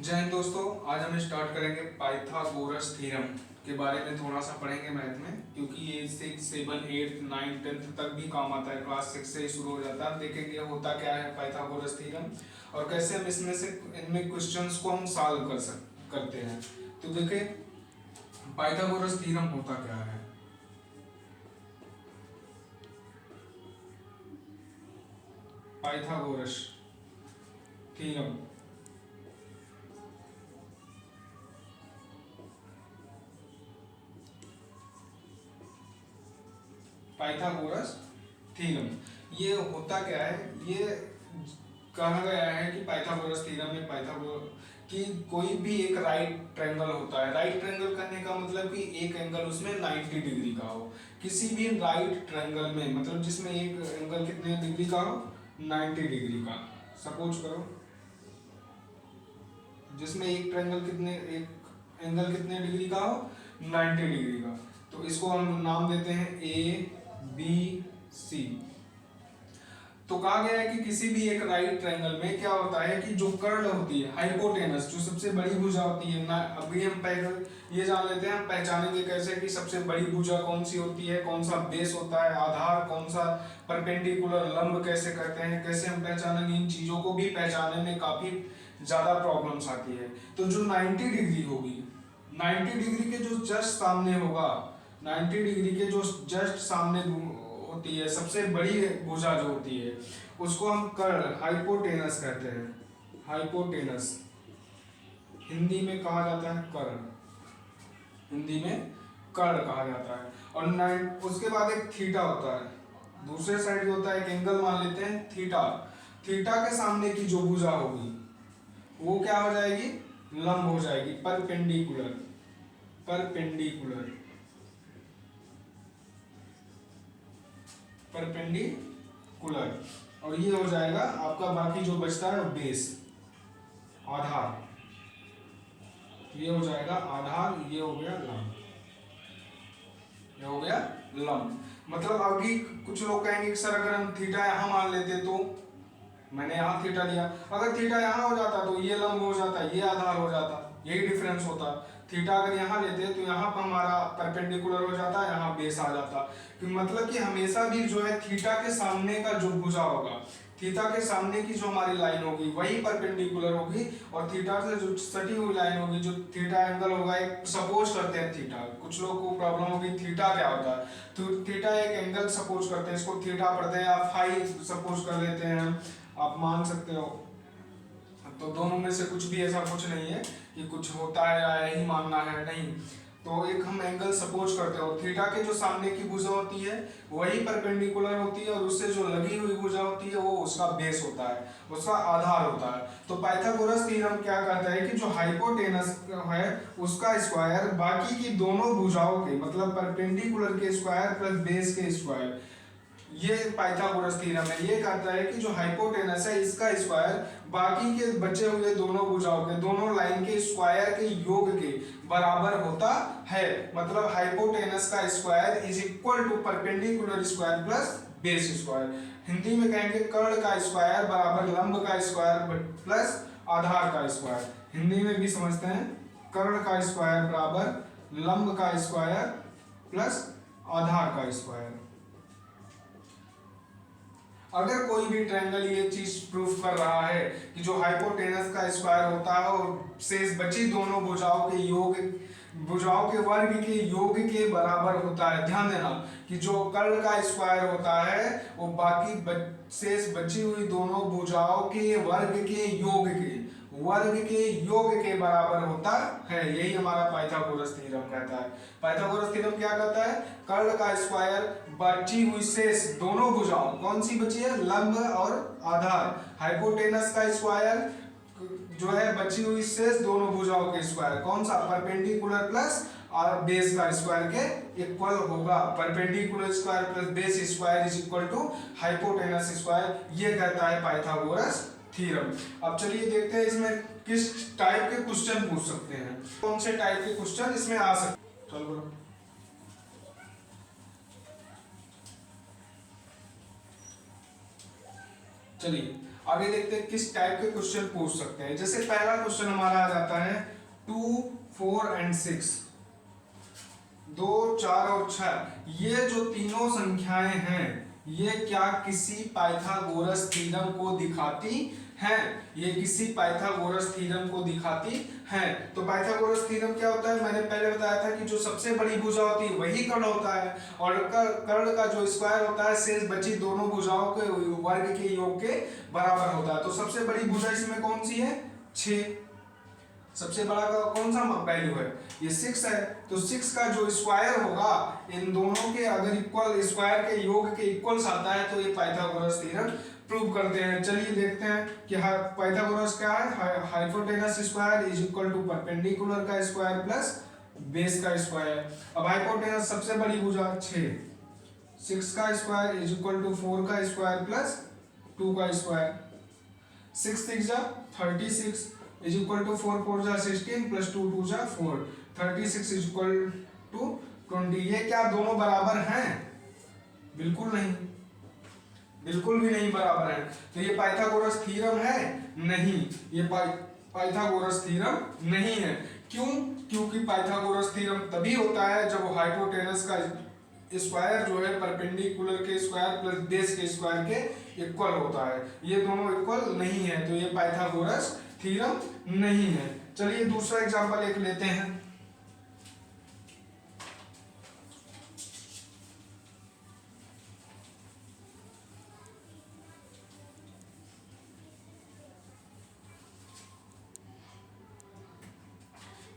जय हिंद दोस्तों। आज हम स्टार्ट करेंगे पाइथागोरस थ्योरम के बारे में थोड़ा सा पढ़ेंगे मैथ में, क्योंकि ये 6, 7, 8, 9, 10 तक भी काम आता है। क्लास 6 से ही शुरू हो जाता है। देखेंगे होता क्या है पाइथागोरस थ्योरम और कैसे हम इसमें से इनमें क्वेश्चंस को हम सॉल्व करते हैं। तो देखें पाइथागोरस थ्योरम होता क्या है। पाइथागोरस थ्योरम पाइथागोरस थ्योरम ये होता क्या है। ये कहा गया है कि पाइथागोरस थ्योरम में पाइथागोरस कि कोई भी एक राइट ट्रायंगल होता है। राइट ट्रायंगल करने का मतलब कि एक एंगल उसमें 90 डिग्री का हो। किसी भी राइट ट्रायंगल में मतलब जिसमें एक एंगल कितने डिग्री का हो, 90 डिग्री का। सपोज करो जिसमें एक ट्रायंगल कितने एक एंगल कितने डिग्री का हो, 90 डिग्री का। तो इसको हम नाम देते हैं ए बी सी। तो कहा गया है कि किसी भी एक राइट ट्रायंगल में क्या होता है कि जो कर्ल होती है हाइपोटेनस, जो सबसे बड़ी भुजा होती है ना। अभी हम पहले ये जान लेते हैं, हम पहचानेंगे कैसे कि सबसे बड़ी भुजा कौन सी होती है, कौन सा बेस होता है, आधार कौन सा, परपेंडिकुलर लंब कैसे करते हैं, कैसे हम पहचानेंगे। इन चीजों को भी पहचानने में काफी ज्यादा प्रॉब्लम्स आती है। तो जो 90 डिग्री होगी, 90 डिग्री के जो जस्ट सामने होगा, 90 डिग्री के जो जस्ट सामने होती है सबसे बड़ी भुजा जो होती है, उसको हम कर्ल हाइपोटेनस कहते हैं। हाइपोटेनस हिंदी में कहा जाता है कर्ल, हिंदी में कर्ल कहा जाता है। और नाइन उसके बाद एक थीटा होता है, दूसरे साइड जो होता है एक एंगल मान लेते हैं थीटा। थीटा के सामने की जो भुजा होगी वो क्या हो जाएगी, लंब हो जाएगी, परपेंडिकुलर। परपेंडिकुलर परपेंडिकुलर और ये हो जाएगा आपका बाकी जो बचता है बेस, आधार। ये हो जाएगा आधार, ये हो गया लंब, ये हो गया लंब। मतलब अभी कुछ लोग कहेंगे कि सर अगर हम थीटा यहाँ मान लेते तो, मैंने यहाँ थीटा लिया, अगर थीटा यहाँ हो जाता तो ये लंब हो जाता, ये आधार हो जाता, यही डिफरेंस होता। थीटा अगर यहाँ लेते तो यहाँ पर हमारा परपेंडिकुलर हो जाता, यहाँ बेस आ जाता। कि मतलब कि हमेशा भी जो है थीटा के सामने का जो भुजा होगा, थीटा के सामने की जो हमारी लाइन होगी वही परपेंडिकुलर होगी, और थीटा से जो सटी हुई लाइन होगी, जो थीटा एंगल होगा, एक सपोज करते हैं थीटा। कुछ लोग को प्रॉब्लम होगी थीटा क्या होता है, तो थीटा एक एंगल सपोज करते हैं, इसको थीटा पढ़ते हैं, या फाई सपोज कर लेते हैं, आप मान सकते हो। तो दोनों में से कुछ भी ऐसा कुछ नहीं है कि कुछ होता है या यही मानना है, नहीं। तो एक हम एंगल सपोज करते हो, थीटा के जो सामने की भुजा होती है वही परपेंडिकुलर होती है, और उससे जो लगी हुई भुजा होती है वो उसका बेस होता है, उसका आधार होता है। तो पाइथागोरस थ्योरम क्या कहता है कि जो हाइपोटेनस है उसका स्क्वायर बाकी की दोनों भुजाओं के, मतलब परपेंडिकुलर के स्क्वायर प्लस बेस के स्क्वायर, ये पाइथागोरस थ्योरम है। ये कहता है कि जो हाइपोटेनस है इसका स्क्वायर बाकी के बचे हुए दोनों भुजाओं के, दोनों लाइन के स्क्वायर के योग के बराबर होता है। मतलब हाइपोटेनस का square is equal to perpendicular square plus base square. Hindi में कहेंगे कर्ण का स्क्वायर बराबर लंब का स्क्वायर प्लस आधार का स्क्वायर। हिंदी में भी समझते हैं, कर्ण का स्क्वायर बराबर लंब का स्क्वायर प्लस आधार का स्क्वायर। अगर कोई भी ट्रायंगल ये चीज प्रूफ कर रहा है कि जो हाइपोटेनस का स्क्वायर होता है और शेष बची दोनों भुजाओं के योग, भुजाओं के वर्ग के योग के बराबर होता है। ध्यान देना कि जो कर्ण का स्क्वायर होता है वो बाकी शेष बची हुई दोनों भुजाओं के वर्ग के योग के बराबर होता है। यही हमारा पाइथागोरस थ्योरम कहता है। पाइथागोरस थ्योरम क्या कहता है, कर्ण का स्क्वायर बची हुई शेष दोनों भुजाओं, कौन सी बची है, लंब और आधार, हाइपोटेनस का स्क्वायर जो है बची हुई शेष दोनों भुजाओं के स्क्वायर, कौन सा, परपेंडिकुलर प्लस और बेस का स्क्वायर के इक्वल होगा। Perpendicular square plus base square is equal to hypotenuse square. ये कहता है पाइथागोरस थ्योरम। अब चलिए देखते हैं इसमें किस टाइप के क्वेश्चन पूछ सकते हैं, कौन से टाइप के क्वेश्चन इसमें आ सकते हैं। चलो बोलो। चलिए आगे देखते हैं किस टाइप के क्वेश्चन पूछ सकते हैं। जैसे पहला क्वेश्चन हमारा आ जाता है 2, 4 एंड 6, 2, 4 और 6, ये जो तीनों संख्याएं हैं ये क्या किसी पाइथागोरस थ्योरम को दिखाती हैं? ये किसी पाइथागोरस थ्योरम को दिखाती हैं। तो पाइथागोरस थ्योरम क्या होता है? मैंने पहले बताया था कि जो सबसे बड़ी भुजा होती है वही कर्ण होता है, और कर्ण का जो स्क्वायर होता है शेष बची दोनों भुजाओं के वर्ग के योग के बराबर होता है। तो सबसे बड़ी भुजा इसमें कौन सी है? 6। सबसे बड़ा का कौन सा वैल्यू है? ये 6 है। तो 6 का जो स्क्वायर होगा इन दोनों के अगर इक्वल स्क्वायर के योग के इक्वल्स आता है तो ये पाइथागोरस थ्योरम प्रूव करते हैं। चलिए देखते हैं कि पाइथागोरस क्या है। Hypotenuse square is equal to perpendicular का स्क्वायर प्लस बेस का स्क्वायर। अब हाइपोटेनस सबसे बड़ी भुजा 6, 6 का स्क्वायर इज इक्वल टू 4 का स्क्वायर प्लस 2 का स्क्वायर। 6 6 जा 36 इज इक्वल टू 4 4 जा 16 प्लस 2 2 जा 4, 36 इज इक्वल टू 20। ये क्या दोनों बराबर हैं? बिल्कुल नहीं, बिल्कुल भी नहीं बराबर है। तो ये पाइथागोरस थ्योरम है? नहीं, ये पाइथागोरस थ्योरम नहीं है। क्यों? क्योंकि पाइथागोरस थ्योरम तभी होता है जब हाइपोटेनस का स्क्वायर जो है परपेंडिकुलर के स्क्वायर प्लस बेस के स्क्वायर के इक्वल होता है। ये दोनों इक्वल नहीं है तो ये पाइथागोरस थ्योरम नहीं है। चलिए दूसरा एग्जांपल एक लेते हैं।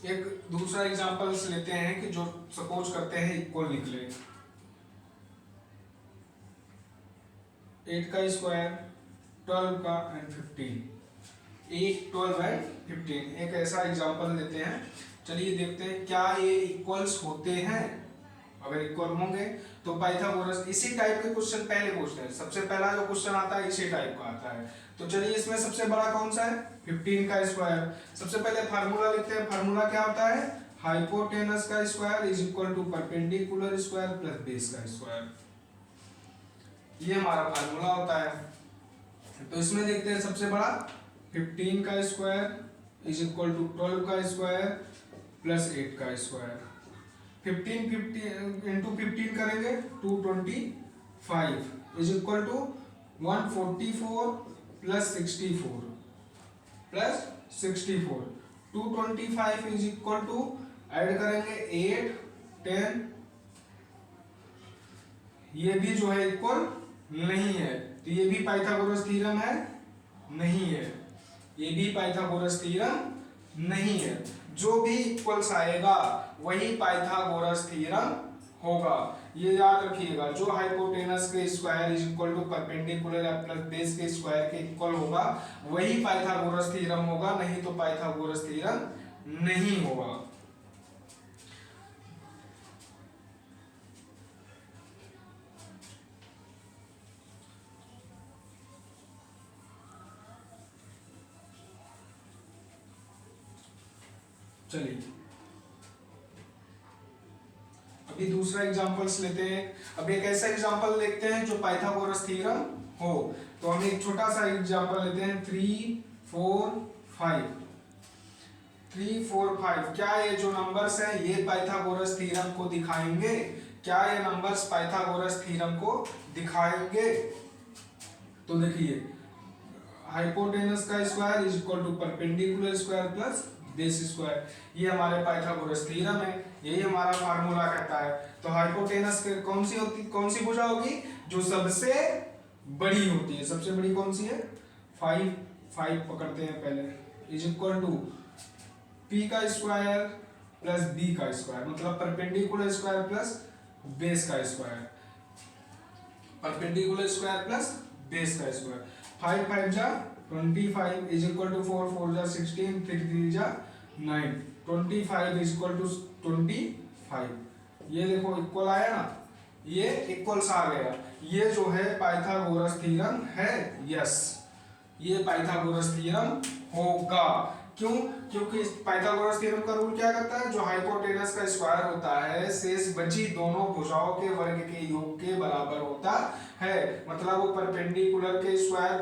एक दूसरा एग्जांपल्स लेते हैं कि जो सपोज करते हैं इक्वल निकले। 8 का स्क्वायर, 12 का एंड 15, 8, 12 एंड 15। एक ऐसा एग्जांपल लेते हैं। चलिए देखते हैं क्या ये इक्वल्स होते हैं। अगर इक्वल होंगे तो पाइथागोरस इसी टाइप के क्वेश्चन पहले पूछते हैं। सबसे पहला जो क्वेश्चन आता है इसी टाइप का आता है। तो चलिए इसमें सबसे बड़ा कौन सा है? 15 का स्क्वायर। सबसे पहले फार्मूला लिखते हैं। फार्मूला क्या होता है? हाइपोटेनस का square is equal to perpendicular square plus base का स्क्वायर। ये हमारा फार्मूला होता है। तो इसमें देखते हैं सबसे बड़ा 15 का स्क्वायर इज इक्वल टू 12 का स्क्वायर प्लस 8 का स्क्वायर। 15 इंटू 15 करेंगे 225 is equal to 144 plus 64 plus 64। 225 is equal to add करेंगे 8 10, ये भी जो है इक्वल नहीं है तो ये भी पाइथागोरस थ्योरम है? नहीं है, ये भी पाइथागोरस थ्योरम नहीं है। जो भी इक्वल्स आएगा वही पाइथागोरस थ्योरम होगा। ये याद रखिएगा, जो हाइपोटेनस के square is equal to perpendicular plus base के स्क्वायर के इक्वल होगा वही पाइथागोरस थ्योरम होगा, नहीं तो पाइथागोरस थ्योरम नहीं होगा। चलिए अभी दूसरा एग्जांपल्स लेते हैं। अब एक ऐसा एग्जांपल देखते हैं जो पाइथागोरस थ्योरम हो। तो हम एक छोटा सा एग्जांपल लेते हैं 3 4 5। 3 4 5 क्या ये जो नंबर्स हैं ये पाइथागोरस थ्योरम को दिखाएंगे? क्या ये नंबर्स पाइथागोरस थ्योरम को दिखाएंगे? तो देखिए हाइपोटेनस का square is equal to perpendicular square plus base square, ये हमारे पाइथागोरस थ्योरम है, यही हमारा फार्मूला कहता है। तो हाइपोटेनस के कौन सी भुजा होगी? जो सबसे बड़ी होती है। सबसे बड़ी कौन सी है? 5 पकड़ते हैं पहले, इज इक्वल टू p का स्क्वायर प्लस b का स्क्वायर, मतलब परपेंडिकुलर स्क्वायर प्लस बेस का square, perpendicular square plus base का स्क्वायर। 5 5 जा 25 इज इक्वल टू 4 4 जा 16 3 3 जा 9, 25 इज इक्वल टू 25। ये देखो इक्वल आया ना, ये इक्वल्स आ गया। ये जो है पाइथागोरस थ्योरम है। यस, ये पाइथागोरस थ्योरम होगा। क्यों? क्योंकि पाइथागोरस थ्योरम का रूल क्या कहता है? जो हाइपोटेनस का स्क्वायर होता है शेष बची दोनों भुजाओं के वर्ग के योग के बराबर होता है। मतलब वो परपेंडिकुलर के स्क्वायर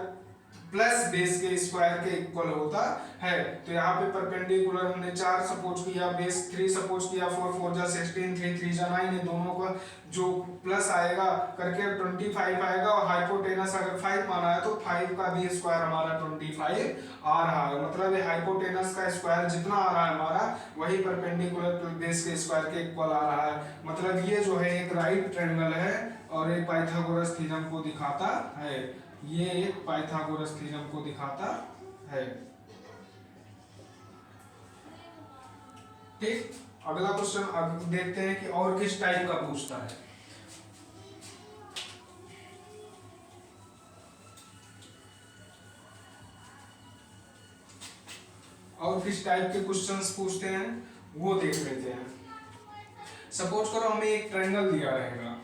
प्लस बेस के स्क्वायर के इक्वल होता है। तो यहाँ पे परपेंडिकुलर हमने 4 सपोज किया, बेस 3 सपोज किया, 4 4 जा 16, 3 3 जा 9, ये दोनों का जो प्लस आएगा करके 25 आएगा, और हाइपोटेनस अगर 5 माना है तो 5 का भी स्क्वायर हमारा 25 आ रहा है। मतलब ये हाइपोटेनस का स्क्वायर जितना आ रहा है हमारा, वही परपेंडिकुलर बेस के स्क्वायर के इक्वल आ रहा है। मतलब ये जो है एक राइट ट्रायंगल है और एक पाइथागोरस थ्योरम को दिखाता है। ये एक पाइथागोरस थ्योरम को दिखाता है। ठीक, अगला क्वेश्चन अब देखते हैं कि और किस टाइप का पूछता है। और किस टाइप के क्वेश्चंस पूछते हैं वो देख लेते हैं। सपोज करो हमें एक ट्रायंगल दिया रहेगा,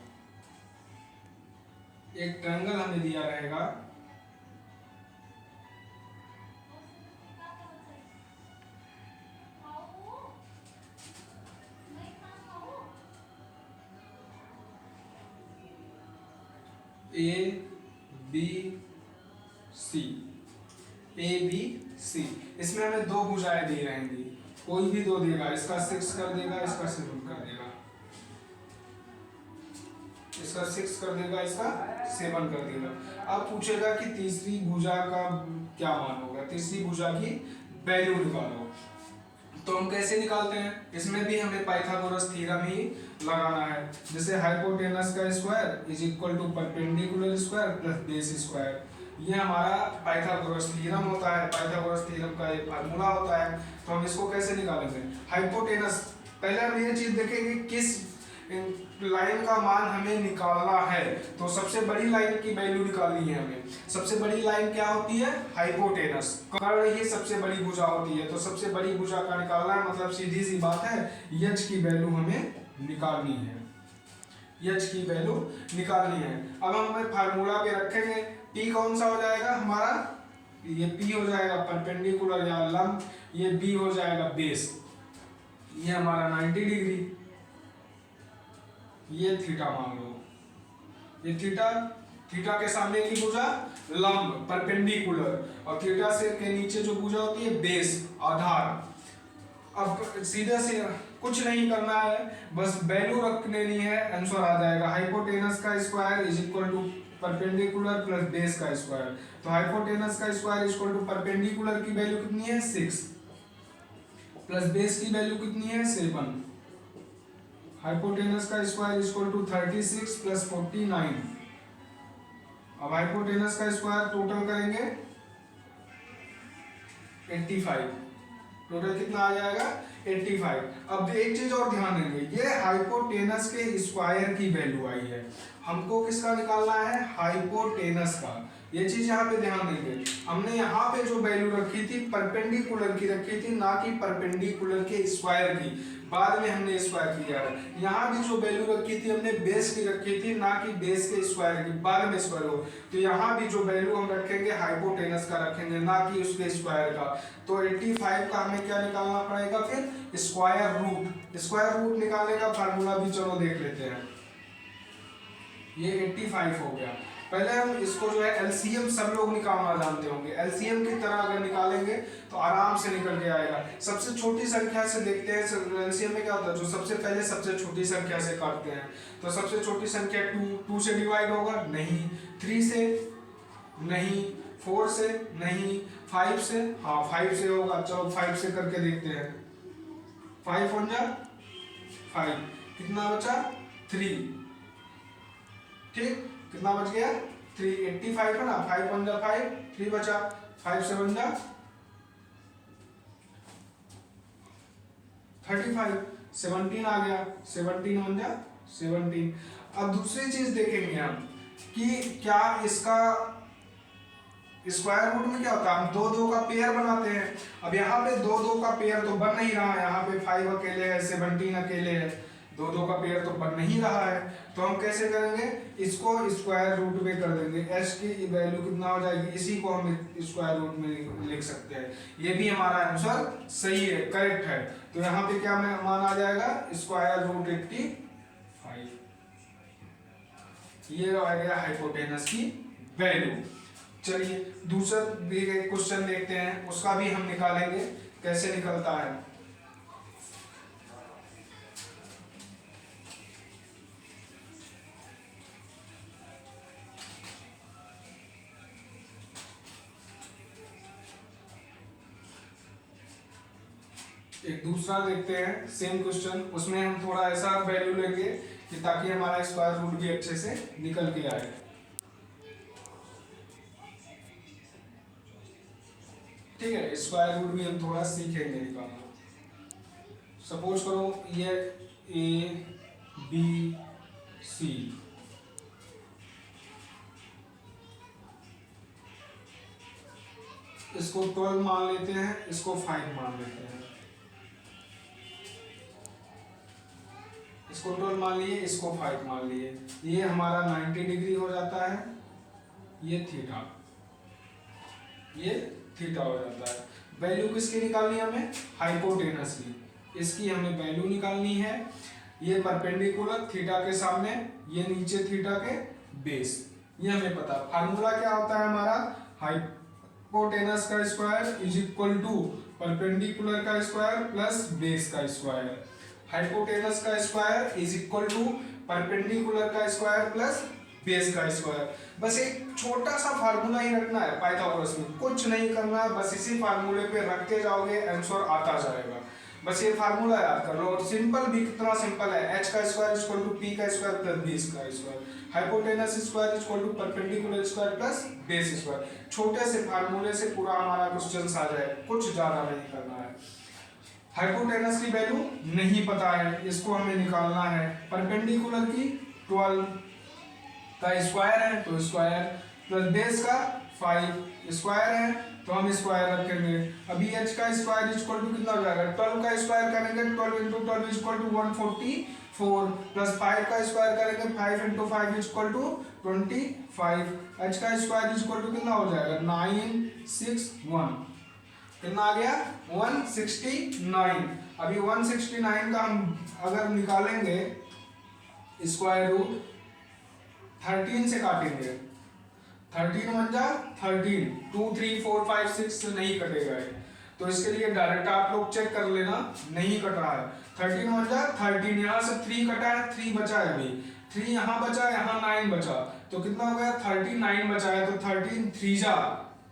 एक ट्रायंगल हमें दिया रहेगा, A B C, A B C. इसमें हमें दो भुजाएं दी रहेंगी, कोई भी दो देगा, इसका 6 कर देगा, इसका 7 कर देगा, इसका 6 कर देगा, इसका 7 कर देगा। अब पूछेगा कि तीसरी भुजा का क्या मान होगा, तीसरी भुजा की वैल्यू निकालो। तो हम कैसे निकालते हैं, इसमें भी हमें पाइथागोरस थ्योरम ही लगाना है। जैसे हाइपोटेनस का square is equal to perpendicular square plus base square, ये हमारा पाइथागोरस थ्योरम होता है, पाइथागोरस थ्योरम का एक फार्मूला होता है। तो हम इसको कैसे निकालेंगे, हाइपोटेनस, पहले हम ये चीज देखेंगे किस लाइन का मान हमें निकालना है। तो सबसे बड़ी लाइन की वैल्यू निकालनी है हमें। सबसे बड़ी लाइन क्या होती है, हाइपोटेनस, कर्ण ही सबसे बड़ी भुजा होती है। तो सबसे बड़ी भुजा का निकालना है, मतलब सीधी सी बात है, यच की वैल्यू हमें निकालनी है, यच की वैल्यू निकालनी है। अब हम फार्मूला पे रखेंगे, टी कौन सा हो जाएगा हमारा, ये पी हो जाएगा परपेंडिकुलर या लंब, ये बी हो जाएगा बेस, ये हमारा 90 डिग्री, ये थीटा मान लो, ये थीटा, थीटा के सामने की भुजा लंब परपेंडिकुलर, और थीटा से के नीचे जो भुजा होती है बेस आधार। अब सीधे से कुछ नहीं करना है, बस वैल्यू रख लेनी है, आंसर आ जाएगा। हाइपोटेनस का square is equal to perpendicular plus base का स्क्वायर। तो हाइपोटेनस का square is equal to perpendicular की वैल्यू कितनी है 6 प्लस बेस की वैल्यू कितनी है 7। हाइपोटेनस का square is equal to 36 plus 49। अब हाइपोटेनस का स्क्वायर टोटल करेंगे 85, टोटल कितना आ जाएगा 85। अब एक चीज और ध्यान देंगे, ये हाइपोटेनस के स्क्वायर की वैल्यू आई है, हमको किसका निकालना है, हाइपोटेनस का। ये चीज यहाँ पे ध्यान देंगे, हमने यहाँ पे जो वैल्यू रखी थी परपेंडिकुलर की रखी थी, ना कि परपेंडिकुलर के स्क्वायर की। बाद में हमने स्क्वायर किया है। यहाँ भी जो वैल्यू रखी थी हमने बेस की रखी थी, ना कि बेस के स्क्वायर की, बाद में स्क्वायर हो। तो यहाँ भी जो वैल्यू हम रखेंगे हाइपोटेनस का रखेंगे, ना कि उसके स्क्वायर का। तो 85 का हमें क्या निकालना पड़ेगा, फिर स्क्वायर रूट। स्क्वायर रूट निकालने का फार्मूला भी चलो देख लेते हैं। ये 85 हो गया। पहले हम इसको जो है एलसीएम सब लोग निकालना जानते होंगे, एलसीएम की तरह अगर निकालेंगे तो आराम से निकल के आएगा। सबसे छोटी संख्या से देखते हैं एलसीएम में क्या होता है, जो सबसे पहले सबसे छोटी संख्या से काटते हैं। तो सबसे छोटी संख्या 2 से डिवाइड होगा, नहीं, 3 से नहीं, 4 से नहीं, 5 से, हाँ 5 से होगा। चलो 5 से करके देखते हैं, 5 1 जा 5, कितना बचा 3, ठीक, कितना बच गया 3, 85 है ना, 5 1 जा 5, 3 बचा, 5 7 जा 35, 17 आ गया, 17 1 जा 17। अब दूसरी चीज देखेंगे हम कि क्या इसका स्क्वायर रूट में क्या होता है, हम 2 2 का पेयर बनाते हैं। अब यहाँ पे 2 2 का पेयर तो बन नहीं रहा है, यहाँ पे 5 अकेले है, 17 अकेले है, 2 2 का पेयर तो बन नहीं रहा है। तो हम कैसे करेंगे, इसको स्क्वायर रूट में कर देंगे, एस की वैल्यू कितना हो जाएगी, इसी को हम स्क्वायर रूट में लिख सकते हैं। ये भी हमारा आंसर सही है, करेक्ट है। तो यहाँ पे क्या मान आ जाएगा, स्क्वायर रूट 85, ये आ गया हाइपोटेनस की वैल्यू। चलिए दूसरा भी एक क्वेश्चन देखते हैं, उसका भी हम निकालेंगे कैसे निकलता है। एक दूसरा देखते हैं सेम क्वेश्चन, उसमें हम थोड़ा ऐसा वैल्यू लेंगे कि ताकि हमारा स्क्वायर रूट भी अच्छे से निकल के आए। ठीक है, स्क्वायर रूट भी हम थोड़ा सीखेंगे निकालना। सपोज करो ये ए बी सी, इसको 12 मान लेते हैं, इसको 5 मान लेते हैं। इसको 12 मान लिए, इसको 5 मान लिए, ये हमारा 90 डिग्री हो जाता है, ये थीटा, ये थीटा हो जाता है। वैल्यू किसकी निकालनी है हमें? हाइपोटेनस की, इसकी हमें वैल्यू निकालनी है। ये परपेंडिकुलर थीटा के सामने, ये नीचे थीटा के बेस, ये हमें पता। फार्मूला क्या होता है हमारा? हाइपोटेनस का square is equal to perpendicular का स्क्वायर प्लस बेस का स्क्वायर। हाइपोटेनस का square is equal to perpendicular का स्क्वायर प्लस बेस का स्क्वायर। बस एक छोटा सा फार्मूला ही रखना है पाइथागोरस में, कुछ नहीं करना है, बस इसी फार्मूले पे रखते जाओगे आंसर आता जाएगा। बस ये फार्मूला याद कर लो, और सिंपल भी कितना सिंपल है, h का स्क्वायर इक्वल टू p का स्क्वायर प्लस बेस का square, hypotenuse square equal to perpendicular square plus base square. छोटे से फार्मूले से पूरा हमारा क्वेश्चन आ जाए, कुछ ज्यादा नहीं करना है। हाइपोटेनस की वैल्यू नहीं पता है, इसको हमें निकालना है। परपेंडिकुलर की 12 का स्क्वायर है तो स्क्वायर, प्लस बेस का 5 स्क्वायर है तो हम स्क्वायर रखेंगे। अभी h का स्क्वायर इक्वल टू कितना हो जाएगा? 12 का स्क्वायर करेंगे, 12 इंटू 12 इक्वल टू 144, प्लस 5 का स्क्वायर करेंगे, 5 इंटू 5 इक्वल टू 25। h का स्क्वायर इक्वल टू कितना हो जाएगा? 961, कितना आ गया? 169। अभी 169 का हम अगर निकालेंगे स्क्वायर रूट, 13 से काटेंगे, 13 वन जा 13, 2 3 4 5 6 से नहीं कटेगा है, तो इसके लिए डायरेक्ट आप लोग चेक कर लेना, नहीं कट रहा है। 13 वन जा 13, यहाँ से 3 कटा है, 3 बचा है, अभी 3 यहाँ बचा, यहाँ 9 बचा, तो कितना हो गया? 39 बचा है, तो 13 3 जा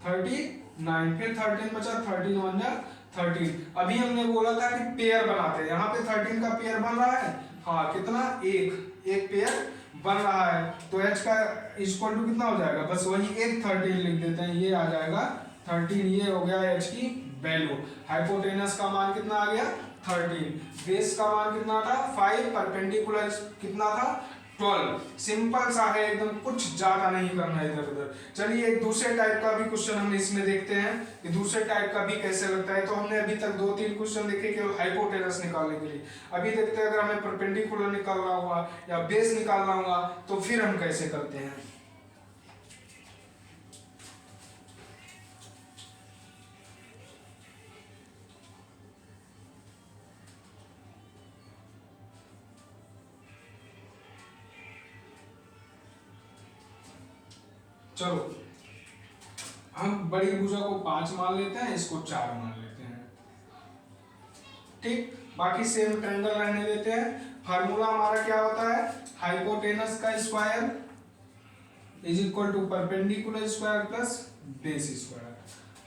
39, फिर 13 बचा, 13 वन जा 13। अभी हमने बोला था कि पेयर बनाते हैं, यहाँ पे 13 का पेयर बन रहा है, हाँ कितना? एक पेयर बन रहा है, तो h का इक्वल टू कितना हो जाएगा? बस वही एक 13 लिख देते हैं, ये आ जाएगा 13, ये हो गया h की वैल्यू। हाइपोटेनस का मान कितना आ गया? 13, बेस का मान कितना था? 5, परपेंडिकुलर कितना था? 12। सिंपल सा है एकदम, कुछ ज्यादा नहीं करना है इधर उधर। चलिए एक दूसरे टाइप का भी क्वेश्चन हम इसमें देखते हैं कि दूसरे टाइप का भी कैसे लगता है। तो हमने अभी तक 2-3 क्वेश्चन देखे केवल हाइपोटेनस निकालने के लिए। अभी देखते हैं अगर हमें परपेंडिकुलर निकालना हुआ या बेस निकालना हुआ तो फिर हम कैसे करते हैं। चलो हम बड़ी भुजा को 5 मान लेते हैं, इसको 4 मान लेते हैं, ठीक। बाकी सेम ट्रायंगल रहने देते हैं। फार्मूला हमारा क्या होता है? हाइपोटेनस का square is equal to perpendicular square plus base square.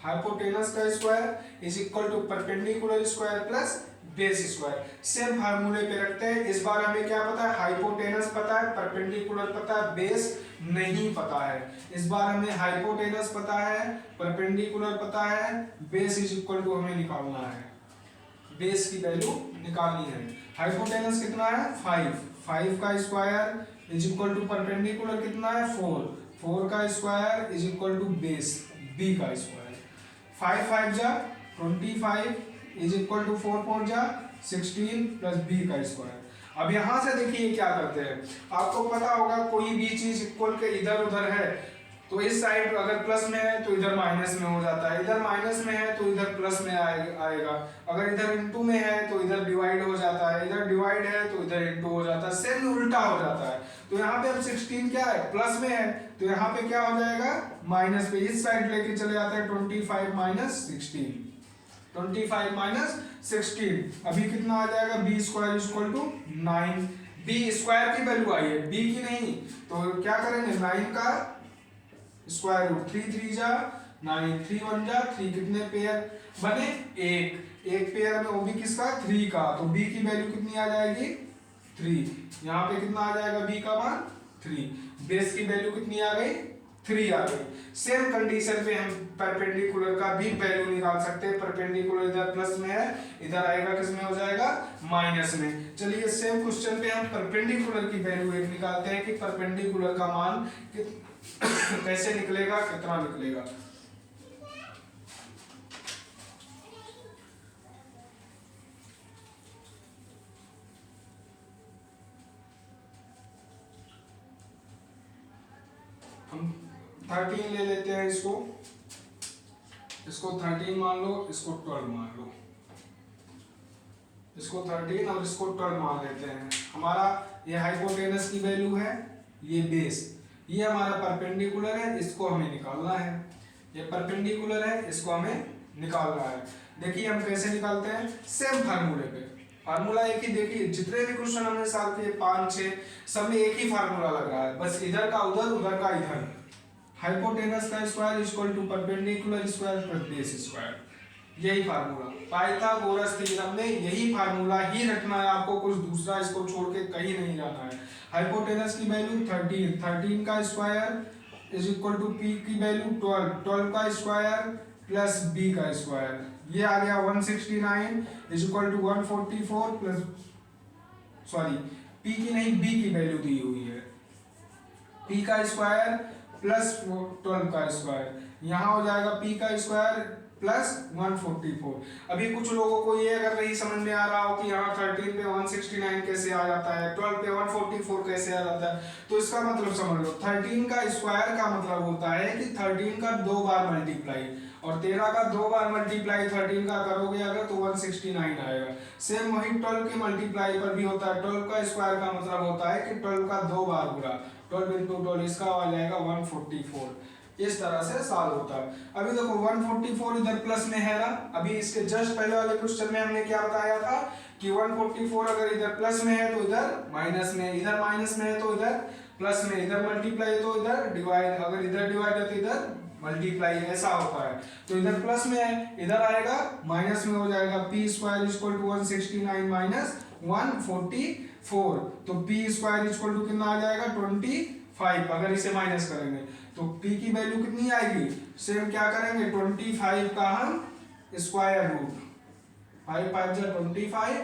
Hypotenuse का square is equal to perpendicular square plus base square. Same फार्मूले पे रखते हैं। इस बार हमें क्या पता है? हाइपोटेनस पता है, परपेंडिकुलर पता है, बेस नहीं पता है। इस बार हमें हाइपोटेनस पता है, परपेंडिकुलर पता है, बेस इज इक्वल टू हमें निकालना है, बेस की वैल्यू निकालनी है। हाइपोटेनस कितना है? 5 का square is equal to perpendicular कितना है? 4 का square is equal to base B का स्क्वायर। 5 5 जा 25 इज इक्वल टू 4 4 जा 16 प्लस बी का स्क्वायर। अब यहां से देखिए क्या करते हैं, आपको पता होगा कोई भी चीज इक्वल के इधर उधर है तो इस साइड अगर प्लस में है तो इधर माइनस में हो जाता है, इधर माइनस में है तो इधर प्लस में आएगा, अगर इधर इनटू में है तो इधर डिवाइड हो जाता है, इधर डिवाइड है तो इधर इनटू हो जाता है, सेम उल्टा हो जाता है। तो यहाँ पे अब 16 क्या है, प्लस में है, तो यहाँ पे क्या हो जाएगा, माइनस पे इस साइड लेके चले जाते हैं, 25 माइनस 16, 25 माइनस 16, अभी कितना आ जाएगा, B square equal to 9, B square की वैल्यू आई है, बी की नहीं, तो क्या करेंगे 9 का स्क्वायर रूट, 3 3 जा 9, 3 1 जा 3, कितने पेयर बने, एक पेयर में, वो भी किसका, 3 का, तो बी की वैल्यू कितनी आ जाएगी, 3, यहाँ पे कितना आ जाएगा बी का मान 3, बेस की वैल्यू कितनी आ गई, 3 आ गई। सेम कंडीशन पे हम परपेंडिकुलर का भी वैल्यू निकाल सकते हैं, परपेंडिकुलर इधर प्लस में है, इधर आएगा किसमें हो जाएगा, माइनस में। चलिए सेम क्वेश्चन पे हम परपेंडिकुलर की वैल्यू एक निकालते हैं कि परपेंडिकुलर का मान कैसे निकलेगा, कितना निकलेगा। हम 13 ले लेते हैं, इसको 13 मान लो, इसको 12 मान लो, इसको 13 और इसको 12 मान लेते हैं। हमारा ये हाइपोटेनस की वैल्यू है, ये बेस, ये हमारा परपेंडिकुलर है, इसको हमें निकालना है, ये परपेंडिकुलर है, इसको हमें निकालना है। देखिए हम कैसे निकालते हैं, सेम फार्मूले पे, फार्मूला एक ही, देखिए जितने भी क्वेश्चन हमने सॉल्व किए 5 6 सब में एक ही फार्मूला लग रहा है, बस इधर का उधर, उधर का इधर, हाइपोटेनस का square equal to perpendicular square plus base square, यही फार्मूला पाइथागोरस थ्योरम में, यही फार्मूला ही रखना है आपको, कुछ दूसरा इसको छोड़ के कहीं नहीं जाना है। हाइपोटेनस की वैल्यू 13 का square is equal to P की वैल्यू 12 का स्क्वायर प्लस बी का स्क्वायर, ये आ गया 169 is equal to 144 plus, sorry P की नहीं, बी की वैल्यू दी हुई है, पी का स्क्वायर प्लस 12 का स्क्वायर, यहाँ हो जाएगा पी का स्क्वायर प्लस 144। अभी कुछ लोगों को ये अगर नहीं समझ में आ रहा हो कि यहाँ 13 पे 169 कैसे आ जाता है, 12 पे 144 कैसे आ जाता है, तो इसका मतलब समझ लो, 13 का स्क्वायर का मतलब होता है कि 13 का 2 बार मल्टीप्लाई, और 13 का 2 बार मल्टीप्लाई 13 का करोगे अगर तो 169 आएगा। सेम वही 12 के मल्टीप्लाई पर भी होता है, 12 का स्क्वायर का मतलब होता है कि 12 का 2 बार गुणा, 12 into 12, इसका आ जाएगा 144, इस तरह से सॉल्व होता है। अभी देखो 144 इधर प्लस में है ना, अभी इसके जस्ट पहले वाले क्वेश्चन में हमने क्या बताया था कि 144 अगर इधर प्लस में है तो इधर माइनस में, इधर माइनस में है तो इधर प्लस में, इधर मल्टीप्लाई तो इधर डिवाइड, अगर इधर डिवाइड है तो इधर मल्टीप्लाई, ऐसा होता है। तो इधर प्लस में है, इधर आएगा माइनस में, हो जाएगा P square equal to 169 minus 144, तो पी स्क्वायर इक्वल टू कितना आ जाएगा 25, अगर इसे माइनस करेंगे तो p की वैल्यू कितनी आएगी, सेम क्या करेंगे 25 का हम स्क्वायर रूट, 5 5 जा 25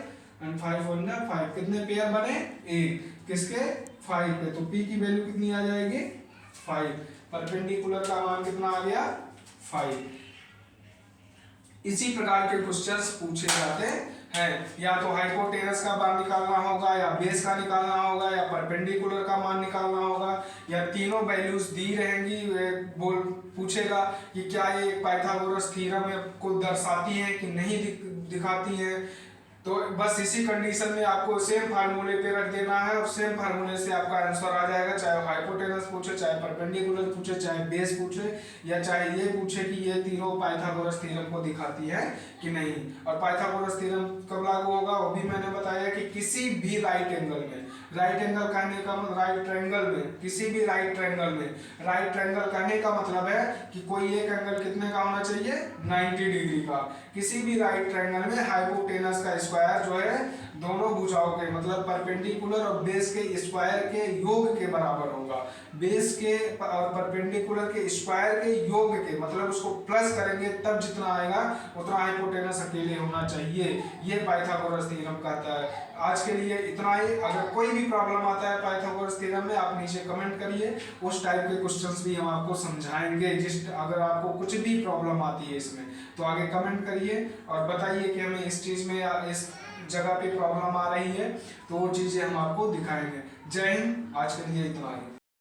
एंड 5 1 जा 5, कितने पेयर बने, एक, किसके 5 पे, तो p की वैल्यू कितनी आ जाएगी 5, परपेंडिकुलर का मान कितना आ गया 5। इसी प्रकार के क्वेश्चंस पूछे जाते हैं, या तो हाइपोटेनस का मान निकालना होगा, या बेस का निकालना होगा, या परपेंडिकुलर का मान निकालना होगा, या तीनों वैल्यूज दी रहेंगी, बोल पूछेगा कि क्या ये पाइथागोरस थ्योरम को दर्शाती है कि नहीं दिखाती है, तो बस इसी कंडीशन में आपको सेम फार्मूले पे रख देना है और सेम फार्मूले से आपका आंसर आ जाएगा, चाहे हाइपोटेनस पूछे, चाहे परपेंडिकुलर पूछे, चाहे बेस पूछे, या चाहे ये पूछे कि ये तीनों पाइथागोरस थ्योरम को दिखाती है कि नहीं। और पाइथागोरस थ्योरम कब लागू होगा वो भी मैंने बताया कि किसी भी राइट एंगल में, राइट एंगल कहने का मतलब राइट ट्रायंगल में, किसी भी राइट ट्रायंगल में, राइट ट्रायंगल कहने का मतलब है कि कोई एक एंगल कितने का होना चाहिए 90 डिग्री का, किसी भी राइट ट्रायंगल में हाइपोटेनस का स्क्वायर जो है दोनों भुजाओं के मतलब परपेंडिकुलर और बेस के स्क्वायर के योग के बराबर होगा, बेस के और परपेंडिकुलर के स्क्वायर के योग के मतलब उसको प्लस करेंगे तब जितना आएगा उतना हाइपोटेनस अकेले होना चाहिए, ये पाइथागोरस थ्योरम कहता है। आज के लिए इतना ही, अगर कोई भी प्रॉब्लम आता है पाइथागोरस थ्योरम में आप नीचे कमेंट करिए, उस टाइप के क्वेश्चंस भी हम आपको समझाएंगे, जिस अगर आपको कुछ भी प्रॉब्लम आती है इसमें तो आगे कमेंट करिए और बताइए कि हमें इस चीज में इस जगह पे प्रॉब्लम आ रही है, तो वो चीजें हम आपको दिखाएंगे। जय हिंद, आज के लिए इतना ही।